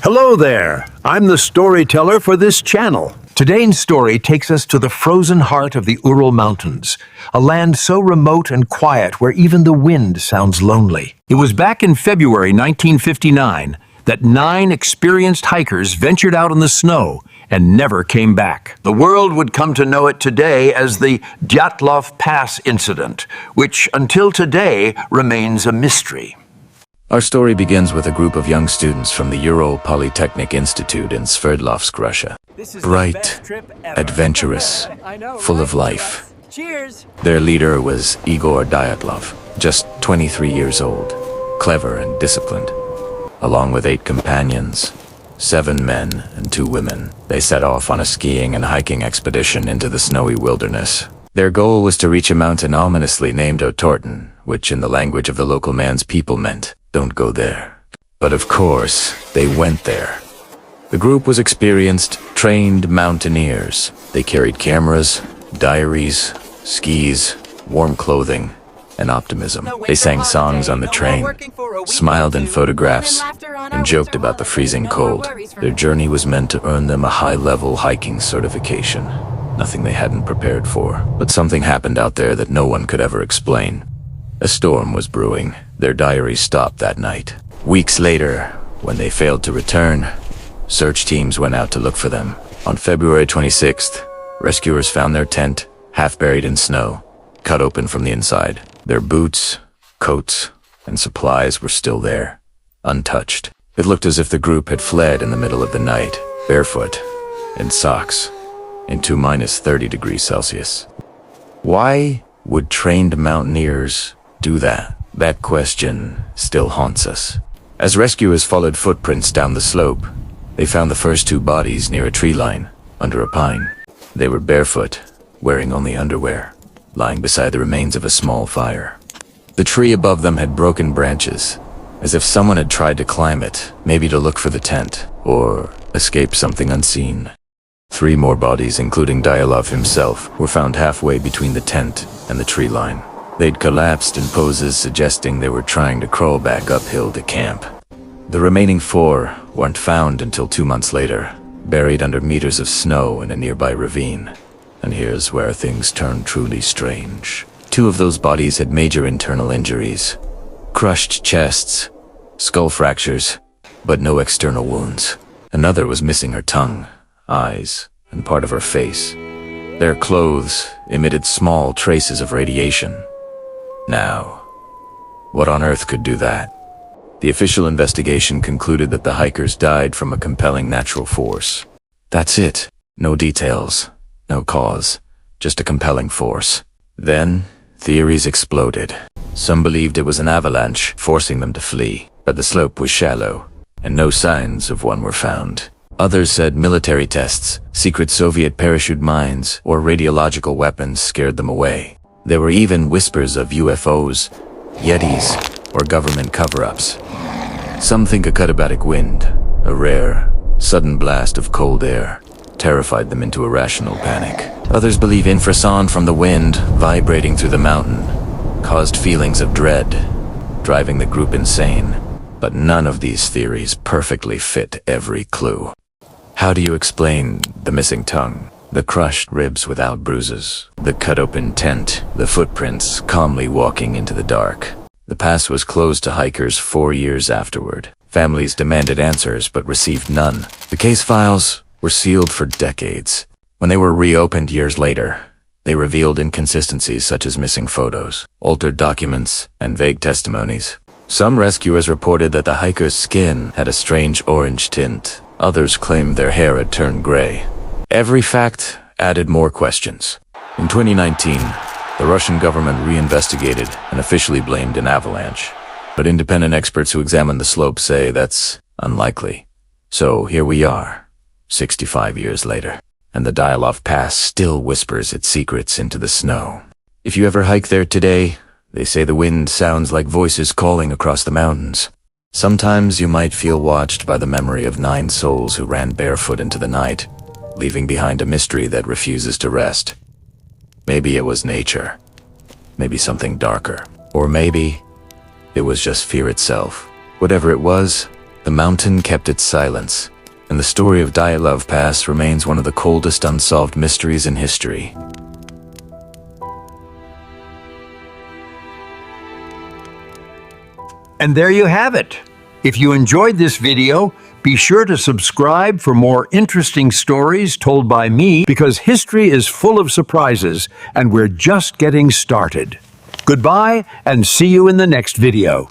Hello there! I'm the storyteller for this channel. Today's story takes us to the frozen heart of the Ural Mountains, a land so remote and quiet where even the wind sounds lonely. It was back in February 1959 that 9 experienced hikers ventured out in the snow and never came back. The world would come to know it today as the Dyatlov Pass Incident, which until today remains a mystery. Our story begins with a group of young students from the Ural Polytechnic Institute in Sverdlovsk, Russia. Bright, adventurous, full of life. Cheers! Their leader was Igor Dyatlov, just 23 years old, clever and disciplined. Along with 8 companions, 7 men and 2 women, they set off on a skiing and hiking expedition into the snowy wilderness. Their goal was to reach a mountain ominously named Otorten, which in the language of the local man's people meant, "Don't go there." But of course, they went there. The group was experienced, trained mountaineers. They carried cameras, diaries, skis, warm clothing, and optimism. They sang songs on the train, smiled in photographs, and joked about the freezing cold. Their journey was meant to earn them a high-level hiking certification. Nothing they hadn't prepared for. But something happened out there that no one could ever explain. A storm was brewing. Their diaries stopped that night. Weeks later, when they failed to return, search teams went out to look for them. On February 26th, rescuers found their tent, half buried in snow, cut open from the inside. Their boots, coats, and supplies were still there, untouched. It looked as if the group had fled in the middle of the night, barefoot, in socks, into -30 degrees Celsius. Why would trained mountaineers do that? That question still haunts us. As rescuers followed footprints down the slope, they found the first 2 bodies near a tree line, under a pine. They were barefoot, wearing only underwear, lying beside the remains of a small fire. The tree above them had broken branches, as if someone had tried to climb it, maybe to look for the tent, or escape something unseen. 3 more bodies, including Dyatlov himself, were found halfway between the tent and the tree line. They'd collapsed in poses suggesting they were trying to crawl back uphill to camp. The remaining 4 weren't found until 2 months later, buried under meters of snow in a nearby ravine. And here's where things turned truly strange. 2 of those bodies had major internal injuries. Crushed chests, skull fractures, but no external wounds. Another was missing her tongue, eyes, and part of her face. Their clothes emitted small traces of radiation. Now, what on earth could do that? The official investigation concluded that the hikers died from a compelling natural force. That's it. No details, no cause, just a compelling force. Then, theories exploded. Some believed it was an avalanche forcing them to flee, but the slope was shallow, and no signs of one were found. Others said military tests, secret Soviet parachute mines, or radiological weapons scared them away. There were even whispers of UFOs, Yetis, or government cover-ups. Some think a katabatic wind, a rare, sudden blast of cold air, terrified them into irrational panic. Others believe infrasound from the wind, vibrating through the mountain, caused feelings of dread, driving the group insane. But none of these theories perfectly fit every clue. How do you explain the missing tongue, the crushed ribs without bruises, the cut-open tent, the footprints calmly walking into the dark? The pass was closed to hikers 4 years afterward. Families demanded answers but received none. The case files were sealed for decades. When they were reopened years later, they revealed inconsistencies such as missing photos, altered documents, and vague testimonies. Some rescuers reported that the hikers' skin had a strange orange tint. Others claimed their hair had turned gray. Every fact added more questions. In 2019, the Russian government reinvestigated and officially blamed an avalanche. But independent experts who examined the slope say that's unlikely. So here we are, 65 years later, and the Dyatlov Pass still whispers its secrets into the snow. If you ever hike there today, they say the wind sounds like voices calling across the mountains. Sometimes you might feel watched by the memory of 9 souls who ran barefoot into the night, leaving behind a mystery that refuses to rest. Maybe it was nature. Maybe something darker. Or maybe it was just fear itself. Whatever it was, The mountain kept its silence, and the story of Dyatlov Pass remains one of the coldest unsolved mysteries in history. And there you have it. If you enjoyed this video, be sure to subscribe for more interesting stories told by me, because history is full of surprises and we're just getting started. Goodbye and see you in the next video.